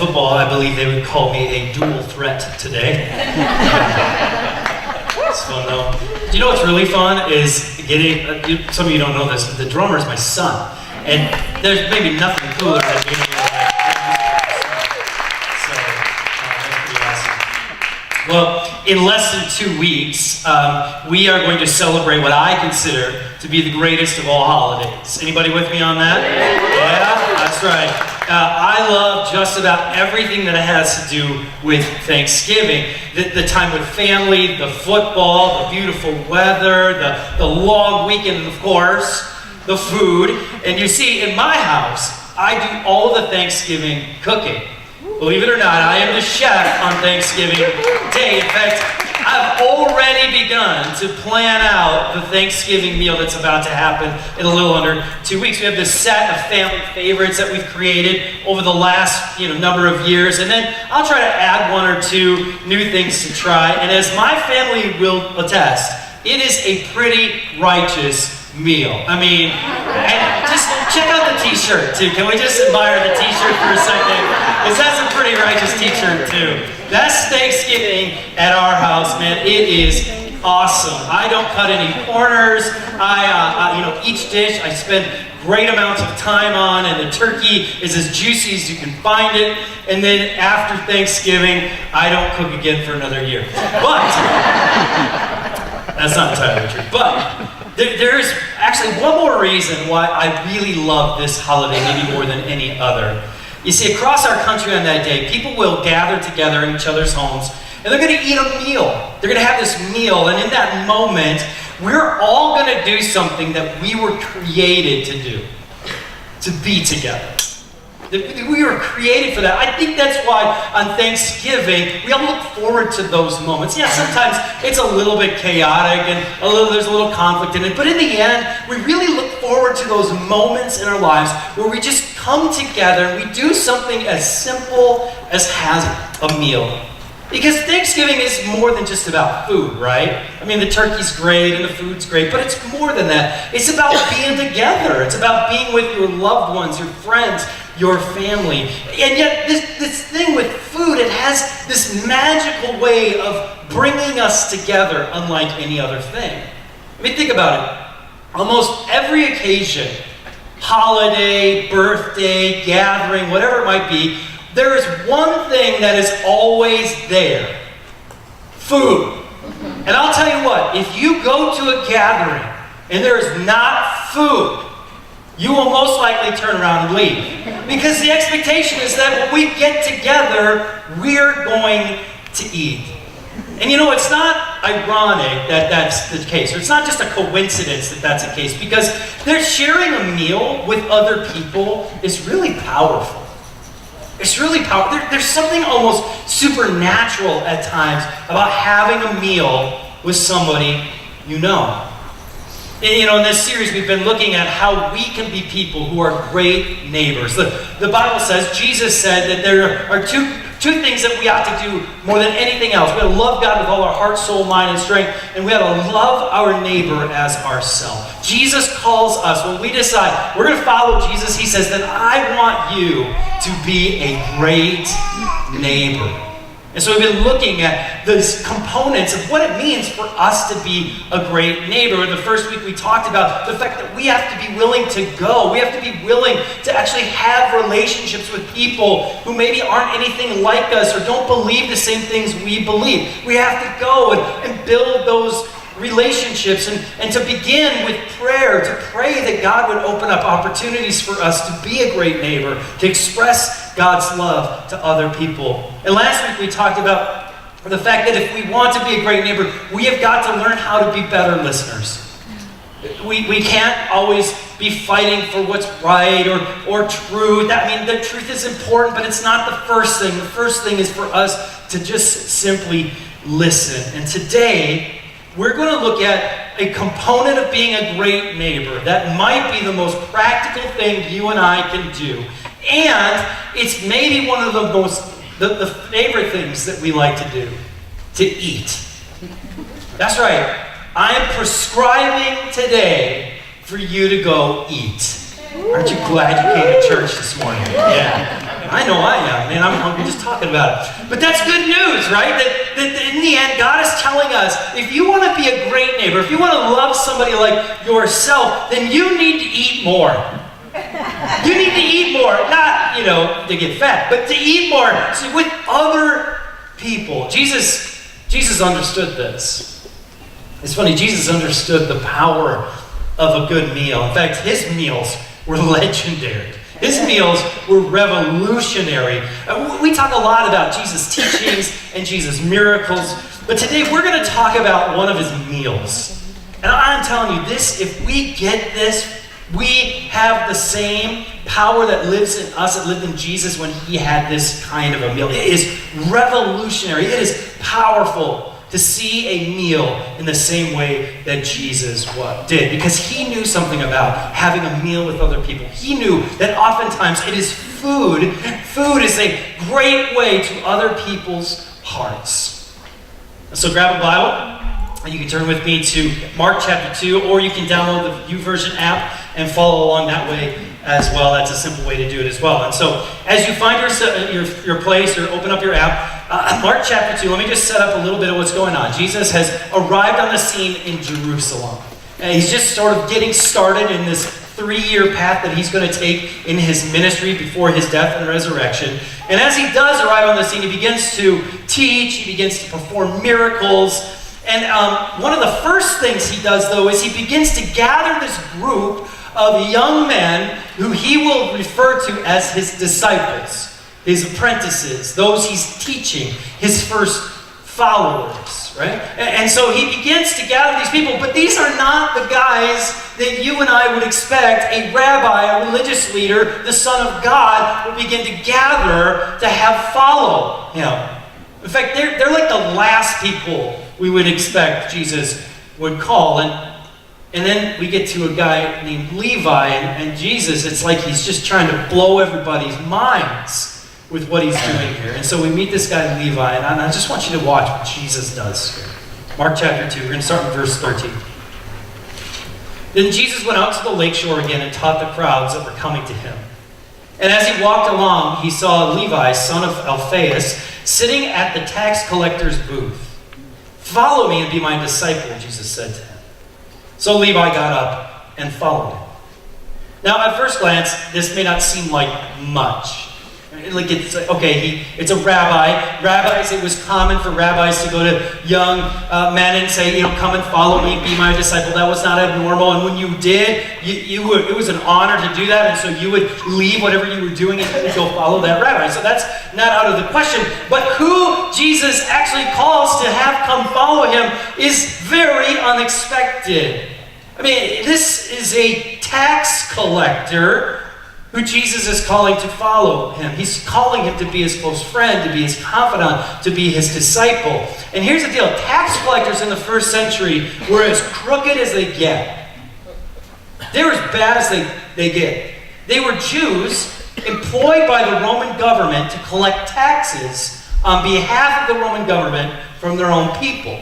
football, I believe they would call me a dual threat today. It's fun though. Do you know what's really fun is getting, some of you don't know this, but the drummer is my son. And there's maybe nothing cooler than being able to that's pretty awesome. Well, in less than 2 weeks, we are going to celebrate what I consider to be the greatest of all holidays. Anybody with me on that? Yeah, that's right. I love just about everything that has to do with Thanksgiving. The time with family, the football, the beautiful weather, the long weekend, of course, the food. And you see, in my house, I do all the Thanksgiving cooking. Believe it or not, I am the chef on Thanksgiving Day. In fact, I've already begun to plan out the Thanksgiving meal that's about to happen in a little under 2 weeks. We have this set of family favorites that we've created over the last number of years, and then I'll try to add 1 or 2 new things to try. And as my family will attest, it is a pretty righteous meal. I mean, and just check out the t-shirt too. Can we just admire the t-shirt for a second? Because that's a pretty righteous t-shirt too. That's Thanksgiving at our house, man. It is awesome. I don't cut any corners. Each dish I spend great amounts of time on, and the turkey is as juicy as you can find it. And then after Thanksgiving, I don't cook again for another year. But that's not entirely true. But there's actually one more reason why I really love this holiday, maybe more than any other. You see, across our country on that day, people will gather together in each other's homes, and they're going to eat a meal. They're going to have this meal, and in that moment, we're all going to do something that we were created to do, to be together. We were created for that. I think that's why on Thanksgiving, we all look forward to those moments. Yeah, sometimes it's a little bit chaotic and there's a little conflict in it, but in the end, we really look forward to those moments in our lives where we just come together and we do something as simple as have a meal. Because Thanksgiving is more than just about food, right? I mean, the turkey's great and the food's great, but it's more than that. It's about being together. It's about being with your loved ones, your friends, your family. And yet, this thing with food, it has this magical way of bringing us together unlike any other thing. I mean, think about it. Almost every occasion, holiday, birthday, gathering, whatever it might be, there is one thing that is always there. Food. And I'll tell you what, if you go to a gathering and there is not food, you will most likely turn around and leave. Because the expectation is that when we get together, we're going to eat. And it's not ironic that that's the case. Or it's not just a coincidence that that's the case. Because sharing a meal with other people is really powerful. It's really powerful. There's something almost supernatural at times about having a meal with somebody you know. And, in this series, we've been looking at how we can be people who are great neighbors. The Bible says, Jesus said that there are two things that we ought to do more than anything else. We ought to love God with all our heart, soul, mind, and strength, and we ought to love our neighbor as ourselves. Jesus calls us, when we decide we're going to follow Jesus, he says that I want you to be a great neighbor. And so we've been looking at those components of what it means for us to be a great neighbor. In the first week we talked about the fact that we have to be willing to go. We have to be willing to actually have relationships with people who maybe aren't anything like us or don't believe the same things we believe. We have to go and build those relationships and to begin with prayer, to pray that God would open up opportunities for us to be a great neighbor, to express God's love to other people. And last week we talked about the fact that if we want to be a great neighbor, we have got to learn how to be better listeners. We can't always be fighting for what's right or true. The truth is important, but it's not the first thing. The first thing is for us to just simply listen. And today, we're going to look at a component of being a great neighbor that might be the most practical thing you and I can do. And it's maybe one of the favorite things that we like to do, to eat. That's right. I am prescribing today for you to go eat. Aren't you glad you came to church this morning? Yeah. I know I am, man. I'm hungry just talking about it. But that's good news, right? That in the end, God is telling us, if you want to be a great neighbor, if you want to love somebody like yourself, then you need to eat more. You need to eat more, not, to get fat, but to eat more with other people. Jesus understood this. It's funny, Jesus understood the power of a good meal. In fact, his meals were legendary. His meals were revolutionary. We talk a lot about Jesus' teachings and Jesus' miracles, but today we're going to talk about one of his meals. And I'm telling you this, if we get this, we have the same power that lives in us, that lived in Jesus when he had this kind of a meal. It is revolutionary. It is powerful to see a meal in the same way that Jesus did, because he knew something about having a meal with other people. He knew that oftentimes it is food. Food is a great way to other people's hearts. So grab a Bible, and you can turn with me to Mark chapter 2, or you can download the YouVersion app and follow along that way as well. That's a simple way to do it as well. And so as you find your place or open up your app, Mark chapter 2, let me just set up a little bit of what's going on. Jesus has arrived on the scene in Jerusalem. And he's just sort of getting started in this 3-year path that he's going to take in his ministry before his death and resurrection. And as he does arrive on the scene, he begins to teach, he begins to perform miracles. And one of the first things he does, though, is he begins to gather this group of young men who he will refer to as his disciples, his apprentices, those he's teaching, his first followers, right? And so he begins to gather these people, but these are not the guys that you and I would expect a rabbi, a religious leader, the Son of God, would begin to gather to have follow him. In fact, they're like the last people we would expect Jesus would call. And then we get to a guy named Levi, and Jesus, it's like he's just trying to blow everybody's minds with what he's doing here. And so we meet this guy Levi, and I just want you to watch what Jesus does here. Mark chapter 2, we're going to start in verse 13. Then Jesus went out to the lakeshore again and taught the crowds that were coming to him. And as he walked along, he saw Levi, son of Alphaeus, sitting at the tax collector's booth. "Follow me and be my disciple," Jesus said to him. So Levi got up and followed him. Now, at first glance, this may not seem like much. It's a rabbi. Rabbis, it was common for rabbis to go to young men and say, come and follow me, be my disciple. That was not abnormal. And when you did, it was an honor to do that. And so you would leave whatever you were doing and go follow that rabbi. So that's not out of the question. But who Jesus actually calls to have come follow him is very unexpected. I mean, this is a tax collector who Jesus is calling to follow him. He's calling him to be his close friend, to be his confidant, to be his disciple. And here's the deal. Tax collectors in the first century were as crooked as they get. They were as bad as they get. They were Jews employed by the Roman government to collect taxes on behalf of the Roman government from their own people.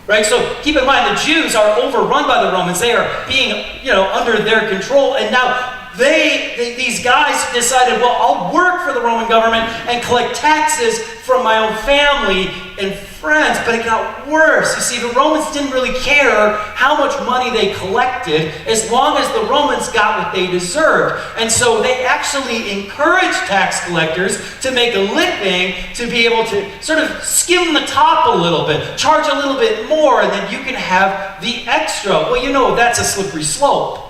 Right? So keep in mind, the Jews are overrun by the Romans. They are being, under their control. And now these guys decided, well, I'll work for the Roman government and collect taxes from my own family and friends. But it got worse. You see, the Romans didn't really care how much money they collected as long as the Romans got what they deserved. And so they actually encouraged tax collectors to make a living, to be able to sort of skim the top a little bit, charge a little bit more, and then you can have the extra. Well, that's a slippery slope.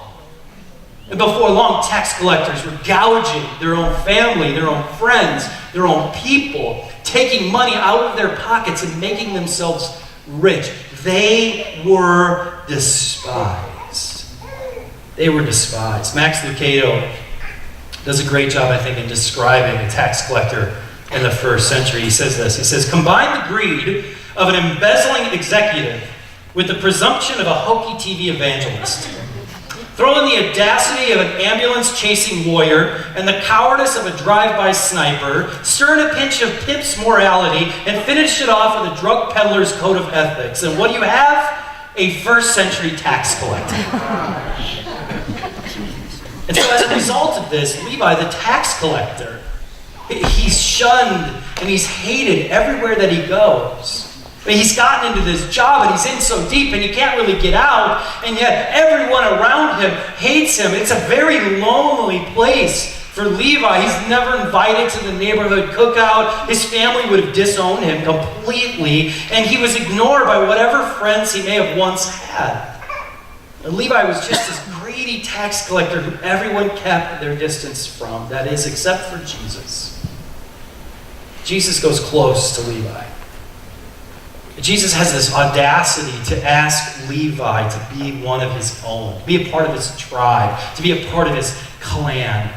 And before long, tax collectors were gouging their own family, their own friends, their own people, taking money out of their pockets and making themselves rich. They were despised. They were despised. Max Lucado does a great job, I think, in describing a tax collector in the first century. He says this. He says, "Combine the greed of an embezzling executive with the presumption of a hokey TV evangelist. Throw in the audacity of an ambulance-chasing lawyer and the cowardice of a drive-by sniper, stir in a pinch of pimp's morality, and finish it off with a drug peddler's code of ethics. And what do you have? A first-century tax collector." And so as a result of this, Levi, the tax collector, He's shunned and he's hated everywhere that he goes. I mean, he's gotten into this job and he's in so deep and he can't really get out, and yet everyone around him hates him. It's a very lonely place for Levi. He's never invited to the neighborhood cookout. His family would have disowned him completely, and he was ignored by whatever friends he may have once had. And Levi was just this greedy tax collector who everyone kept their distance from, that is, except for Jesus. Jesus goes close to Levi. Jesus has this audacity to ask Levi to be one of his own, to be a part of his tribe, to be a part of his clan.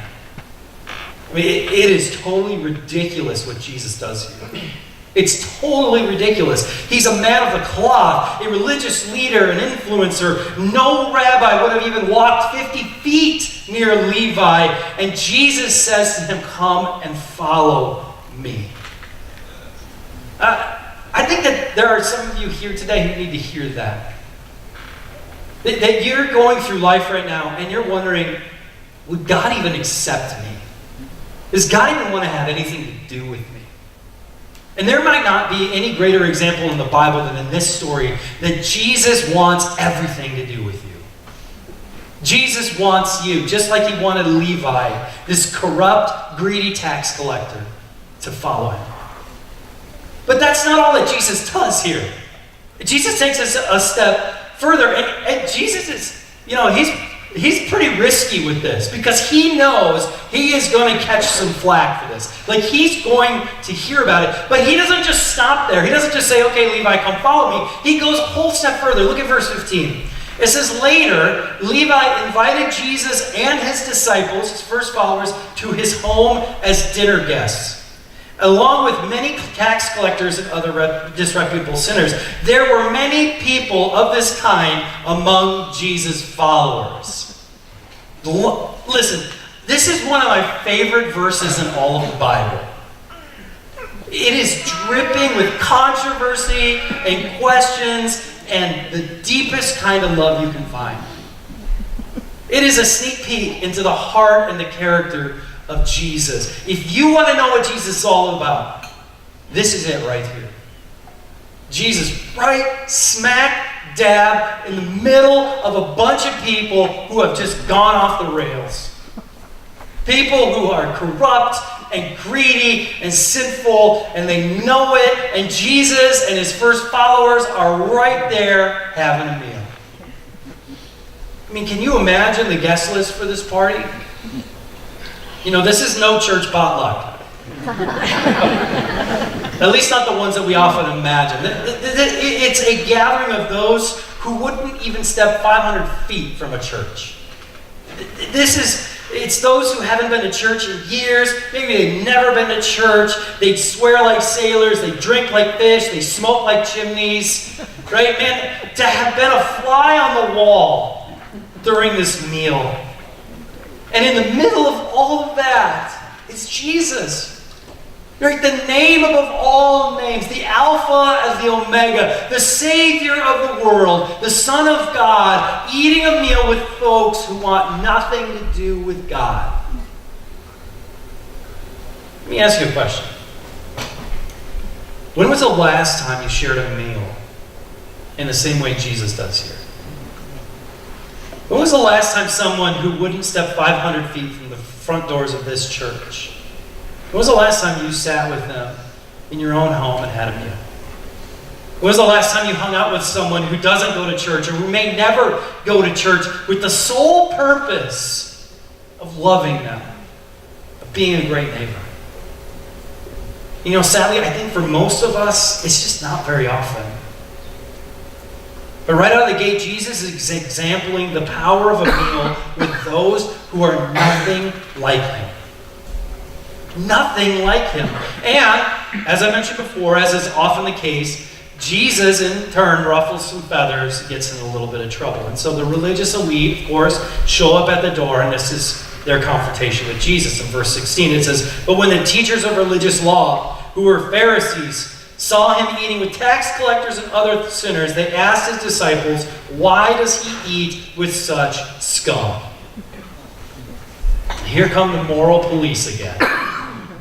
I mean, it is totally ridiculous what Jesus does here. It's totally ridiculous. He's a man of the cloth, a religious leader, an influencer. No rabbi would have even walked 50 feet near Levi, and Jesus says to him, "Come and follow me." I think that there are some of you here today who need to hear that. That you're going through life right now and you're wondering, would God even accept me? Does God even want to have anything to do with me? And there might not be any greater example in the Bible than in this story that Jesus wants everything to do with you. Jesus wants you, just like he wanted Levi, this corrupt, greedy tax collector, to follow him. But that's not all that Jesus does here. Jesus takes us a step further, and Jesus is, he's pretty risky with this because he knows he is going to catch some flack for this. Like, he's going to hear about it, but he doesn't just stop there. He doesn't just say, "Okay, Levi, come follow me." He goes a whole step further. Look at verse 15. It says, "Later, Levi invited Jesus and his disciples, his first followers, to his home as dinner guests, along with many tax collectors and other disreputable sinners." There were many people of this kind among Jesus' followers. Listen, this is one of my favorite verses in all of the Bible. It is dripping with controversy and questions and the deepest kind of love you can find. It is a sneak peek into the heart and the character of Jesus. If you want to know what Jesus is all about, this is it right here. Jesus right smack dab in the middle of a bunch of people who have just gone off the rails. People who are corrupt and greedy and sinful, and they know it, and Jesus and his first followers are right there having a meal. I mean, can you imagine the guest list for this party? This is no church potluck. At least not the ones that we often imagine. It's a gathering of those who wouldn't even step 500 feet from a church. It's those who haven't been to church in years. Maybe they've never been to church. They swear like sailors. They drink like fish. They smoke like chimneys. Right, man? To have been a fly on the wall during this meal. And in the middle of all of that, it's Jesus. Right? The name above all names, the Alpha as the Omega, the Savior of the world, the Son of God, eating a meal with folks who want nothing to do with God. Let me ask you a question. When was the last time you shared a meal in the same way Jesus does here? When was the last time someone who wouldn't step 500 feet from the front doors of this church, when was the last time you sat with them in your own home and had a meal? When was the last time you hung out with someone who doesn't go to church or who may never go to church with the sole purpose of loving them, of being a great neighbor? Sadly, I think for most of us, it's just not very often. But right out of the gate, Jesus is exempling the power of a meal with those who are nothing like him. Nothing like him. And, as I mentioned before, as is often the case, Jesus in turn ruffles some feathers, gets in a little bit of trouble. And so the religious elite, of course, show up at the door, and this is their confrontation with Jesus. In verse 16 it says, "But when the teachers of religious law, who were Pharisees, saw him eating with tax collectors and other sinners, they asked his disciples, 'Why does he eat with such scum?'" Here come the moral police again.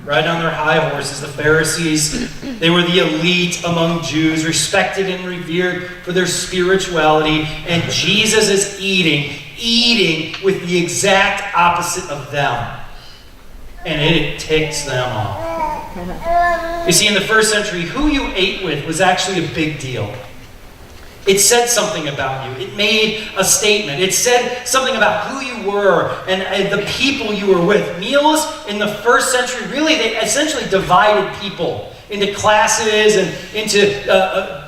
riding on their high horses. The Pharisees, they were the elite among Jews, respected and revered for their spirituality. And Jesus is eating with the exact opposite of them. And it ticks them off. You see, in the first century, who you ate with was actually a big deal. It said something about you. It made a statement. It said something about who you were and the people you were with. Meals in the first century, really, they essentially divided people into classes and into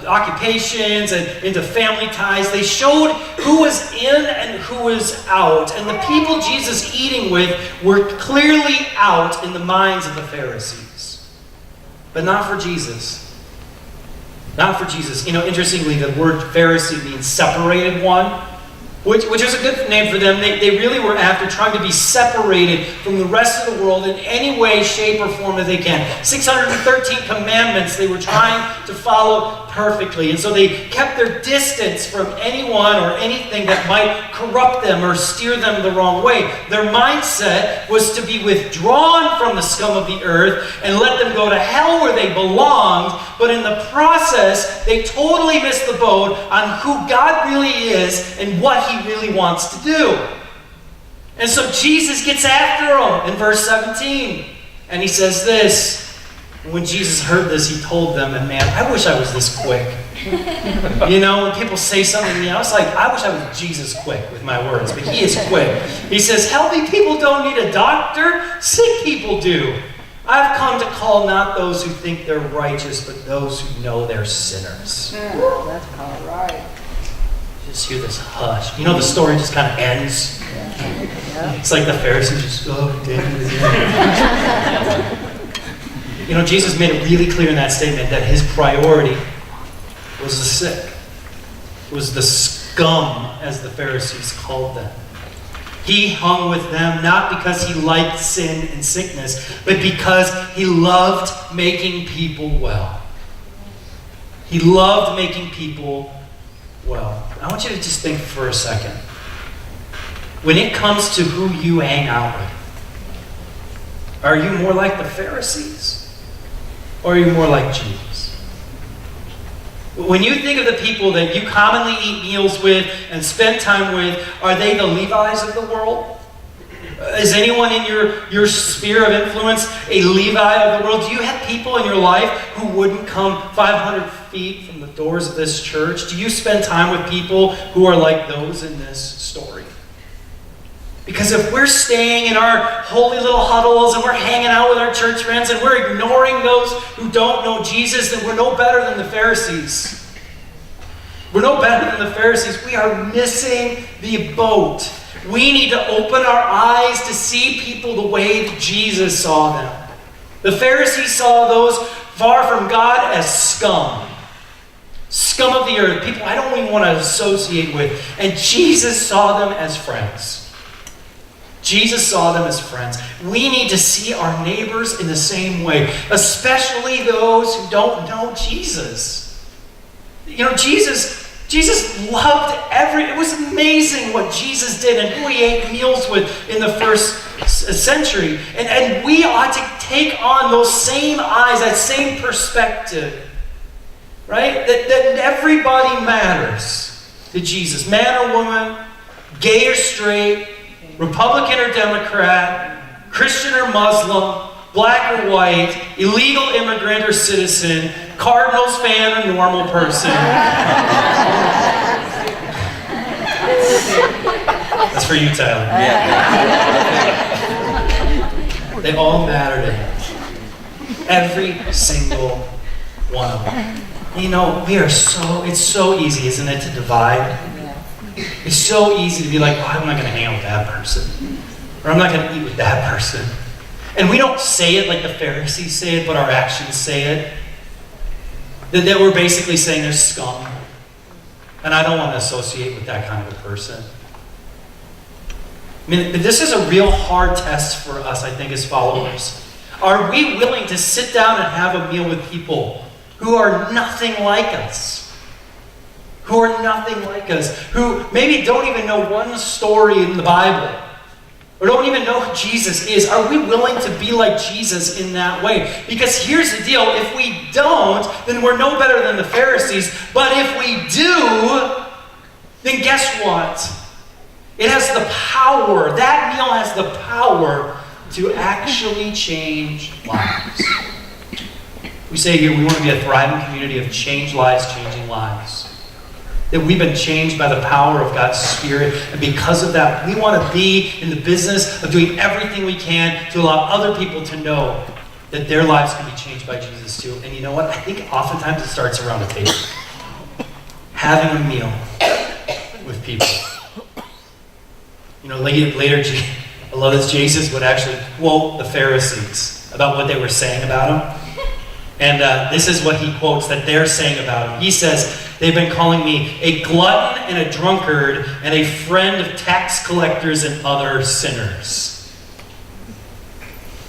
occupations and into family ties. They showed who was in and who was out. And the people Jesus eating with were clearly out in the minds of the Pharisees. But not for Jesus. Not for Jesus. You know, interestingly, the word Pharisee means separated one, which is a good name for them. They really were after trying to be separated from the rest of the world in any way, shape, or form that they can. 613 commandments they were trying to follow perfectly. And so they kept their distance from anyone or anything that might corrupt them or steer them the wrong way. Their mindset was to be withdrawn from the scum of the earth and let them go to hell where they belonged. But in the process, they totally missed the boat on who God really is and what He really wants to do. And so Jesus gets after them in verse 17. And He says this. When Jesus heard this, He told them, and man, I wish I was this quick. You know, when people say something to me, I was like, I wish I was Jesus quick with my words, but He is quick. He says, healthy people don't need a doctor, sick people do. I've come to call not those who think they're righteous, but those who know they're sinners. That's all right. Just hear this hush. You know, the story just kind of ends. It's like the Pharisees just, You know, Jesus made it really clear in that statement that His priority was the sick. It was the scum, as the Pharisees called them. He hung with them not because He liked sin and sickness, but because He loved making people well. He loved making people well. I want you to just think for a second. When it comes to who you hang out with, are you more like the Pharisees? Or are you more like Jesus? When you think of the people that you commonly eat meals with and spend time with, are they the Levi's of the world? Is anyone in your sphere of influence a Levi of the world? Do you have people in your life who wouldn't come 500 feet from the doors of this church? Do you spend time with people who are like those in this story? Because if we're staying in our holy little huddles and we're hanging out with our church friends and we're ignoring those who don't know Jesus, then we're no better than the Pharisees. We're no better than the Pharisees. We are missing the boat. We need to open our eyes to see people the way that Jesus saw them. The Pharisees saw those far from God as scum. Scum of the earth. People I don't even want to associate with. And Jesus saw them as friends. Jesus saw them as friends. We need to see our neighbors in the same way, especially those who don't know Jesus. You know, Jesus loved it was amazing what Jesus did and who He ate meals with in the first century. And we ought to take on those same eyes, that same perspective, right? That everybody matters to Jesus. Man or woman, gay or straight, Republican or Democrat, Christian or Muslim, black or white, illegal immigrant or citizen, Cardinals fan or normal person. That's for you, Tyler. They all matter to Him. Every single one of them. You know, it's so easy, isn't it, to divide? It's so easy to be like, I'm not going to hang out with that person. Or I'm not going to eat with that person. And we don't say it like the Pharisees say it, but our actions say it. That we're basically saying they're scum. And I don't want to associate with that kind of a person. I mean, this is a real hard test for us, I think, as followers. Are we willing to sit down and have a meal with people who are nothing like us? Who are nothing like us, who maybe don't even know one story in the Bible, or don't even know who Jesus is, are we willing to be like Jesus in that way? Because here's the deal, if we don't, then we're no better than the Pharisees. But if we do, then guess what? It has the power, that meal has the power to actually change lives. We say here we want to be a thriving community of changed lives, changing lives. That we've been changed by the power of God's Spirit. And because of that, we want to be in the business of doing everything we can to allow other people to know that their lives can be changed by Jesus too. And you know what? I think oftentimes it starts around a table. Having a meal with people. You know, later I love this, Jesus would actually quote the Pharisees about what they were saying about him. And this is what he quotes that they're saying about him. He says, they've been calling me a glutton and a drunkard and a friend of tax collectors and other sinners.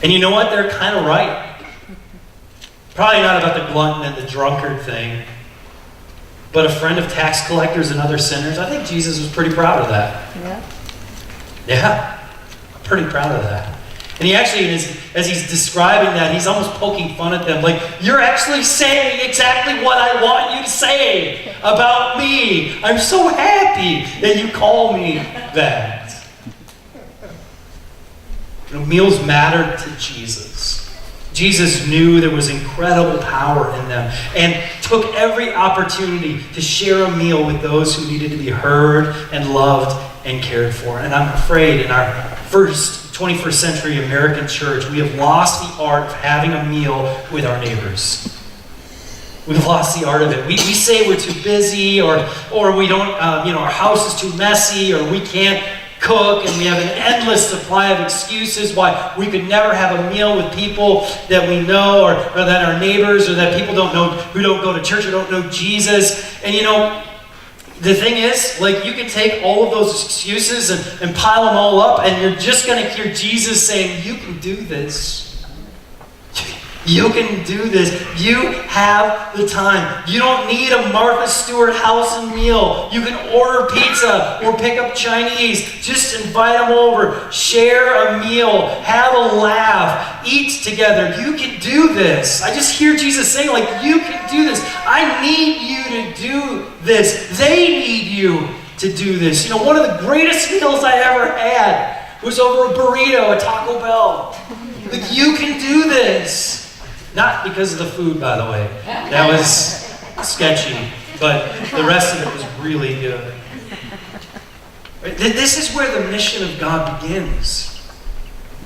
And you know what? They're kind of right. Probably not about the glutton and the drunkard thing, but a friend of tax collectors and other sinners. I think Jesus was pretty proud of that. Yeah. Yeah, I'm pretty proud of that. And he actually, as he's describing that, he's almost poking fun at them. Like, you're actually saying exactly what I want you to say about me. I'm so happy that you call me that. You know, meals mattered to Jesus. Jesus knew there was incredible power in them and took every opportunity to share a meal with those who needed to be heard and loved and cared for. And I'm afraid in our first 21st century American church, we have lost the art of having a meal with our neighbors. We've lost the art of it. We say we're too busy, or we don't, our house is too messy, or we can't cook, and we have an endless supply of excuses why we could never have a meal with people that we know, or that are neighbors, or that people don't know, who don't go to church or don't know Jesus. And the thing is, like, you can take all of those excuses and pile them all up, and you're just going to hear Jesus saying, you can do this. You can do this. You have the time. You don't need a Martha Stewart house and meal. You can order pizza or pick up Chinese. Just invite them over. Share a meal. Have a laugh. Eat together. You can do this. I just hear Jesus saying, like, you can do this. I need you to do this. They need you to do this. One of the greatest meals I ever had was over a burrito at Taco Bell. Like, you can do this. Not because of the food, by the way. That was sketchy. But the rest of it was really good. This is where the mission of God begins.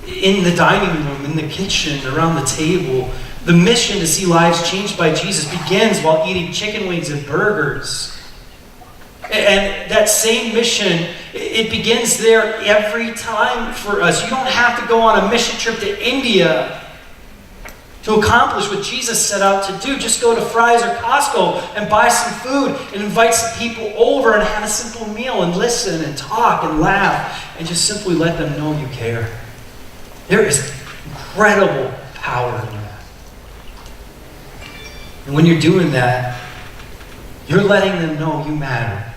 In the dining room, in the kitchen, around the table. The mission to see lives changed by Jesus begins while eating chicken wings and burgers. And that same mission, it begins there every time for us. You don't have to go on a mission trip to India to accomplish what Jesus set out to do. Just go to Fry's or Costco and buy some food and invite some people over and have a simple meal and listen and talk and laugh and just simply let them know you care. There is incredible power in that. And when you're doing that, you're letting them know you matter.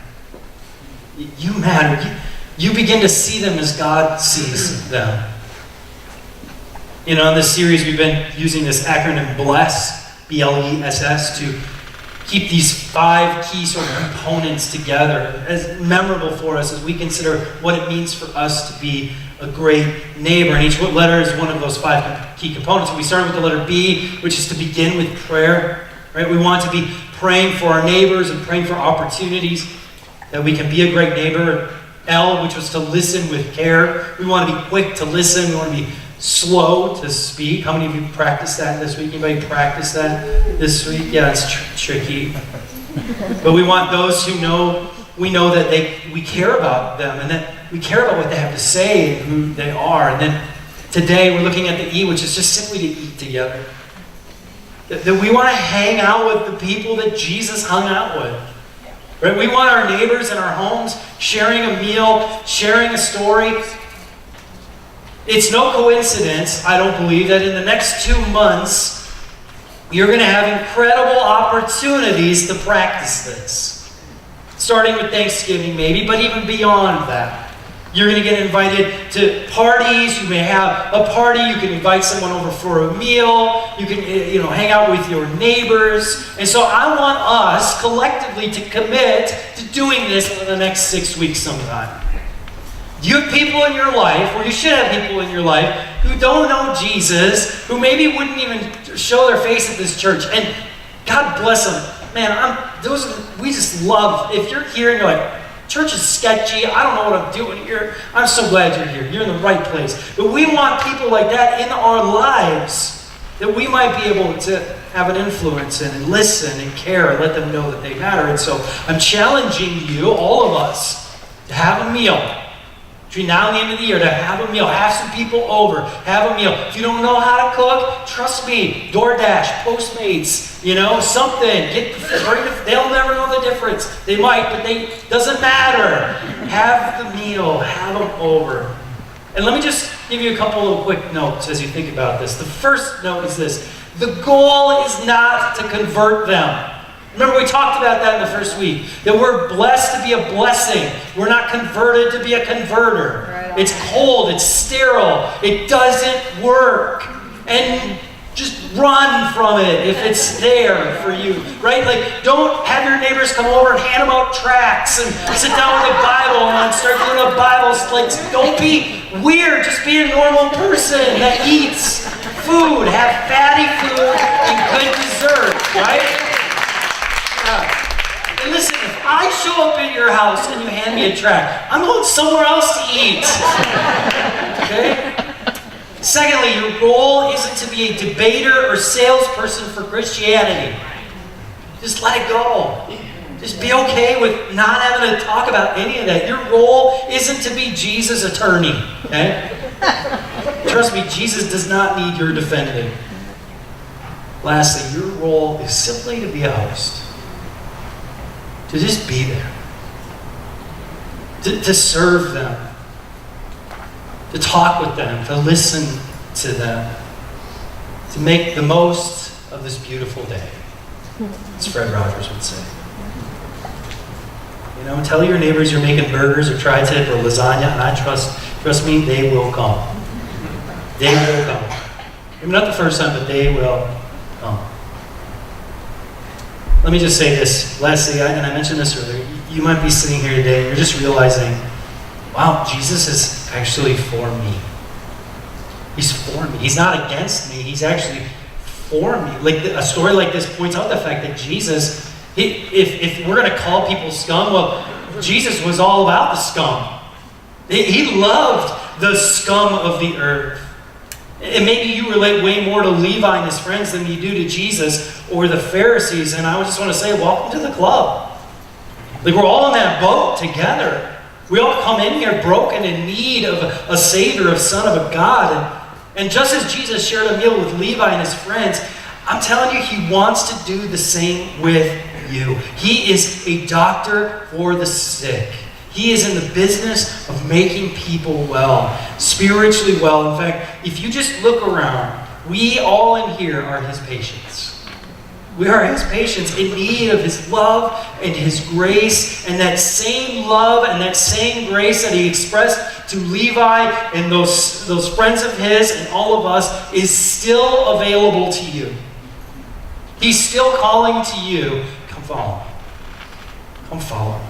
You matter. You begin to see them as God sees them. In this series, we've been using this acronym BLESS, B-L-E-S-S, to keep these 5 key sort of components together as memorable for us as we consider what it means for us to be a great neighbor. And each letter is one of those 5 key components. And we started with the letter B, which is to begin with prayer. Right? We want to be praying for our neighbors and praying for opportunities that we can be a great neighbor. L, which was to listen with care. We want to be quick to listen. We want to be slow to speak. How many of you practiced that this week? Anybody practice that this week? Yeah, it's tricky. But we want those who know, we know that we care about them and that we care about what they have to say and who they are. And then today we're looking at the E, which is just simply to eat together. That we want to hang out with the people that Jesus hung out with. Right? We want our neighbors in our homes sharing a meal, sharing a story. It's no coincidence, I don't believe, that in the next 2 months, you're going to have incredible opportunities to practice this. Starting with Thanksgiving, maybe, but even beyond that. You're going to get invited to parties. You may have a party. You can invite someone over for a meal. You can, hang out with your neighbors. And so I want us collectively to commit to doing this for the next 6 weeks sometime. You have people in your life, or you should have people in your life, who don't know Jesus, who maybe wouldn't even show their face at this church. And God bless them. Man, we just love, if you're here and you're like, church is sketchy, I don't know what I'm doing here, I'm so glad you're here. You're in the right place. But we want people like that in our lives, that we might be able to have an influence and listen and care and let them know that they matter. And so I'm challenging you, all of us, to have a meal. Between now and the end of the year, to have a meal, have some people over, have a meal. If you don't know how to cook, trust me, DoorDash, Postmates, something. They'll never know the difference. They might, but doesn't matter. Have the meal, have them over. And let me just give you a couple of quick notes as you think about this. The first note is this: the goal is not to convert them. Remember, we talked about that in the first week, that we're blessed to be a blessing. We're not converted to be a converter. Right. It's cold, it's sterile, it doesn't work. And just run from it if it's there for you, right? Like, don't have your neighbors come over and hand them out tracts and sit down with a Bible and start doing a Bible. Like, don't be weird, just be a normal person that eats food, have fatty food and good dessert, right? And listen, if I show up at your house and you hand me a tract, I'm going somewhere else to eat. Okay? Secondly, your goal isn't to be a debater or salesperson for Christianity. Just let it go. Just be okay with not having to talk about any of that. Your role isn't to be Jesus' attorney. Okay? Trust me, Jesus does not need your defending. Lastly, your role is simply to be a host. To just be there. To serve them. To talk with them. To listen to them. To make the most of this beautiful day. As Fred Rogers would say. Tell your neighbors you're making burgers or tri-tip or lasagna, and I trust me, they will come. They will come. Maybe not the first time, but they will come. Let me just say this. Lastly, and I mentioned this earlier, you might be sitting here today and you're just realizing, wow, Jesus is actually for me. He's for me. He's not against me. He's actually for me. Like a story like this points out the fact that Jesus, if we're going to call people scum, well, Jesus was all about the scum. He loved the scum of the earth. And maybe you relate way more to Levi and his friends than you do to Jesus or the Pharisees. And I just want to say, welcome to the club. Like, we're all in that boat together. We all come in here broken in need of a Savior, of Son of a God. And just as Jesus shared a meal with Levi and his friends, I'm telling you, he wants to do the same with you. He is a doctor for the sick. He is in the business of making people well, spiritually well. In fact, if you just look around, we all in here are his patients. We are his patients in need of his love and his grace, and that same love and that same grace that he expressed to Levi and those friends of his and all of us is still available to you. He's still calling to you, come follow me. Come follow me.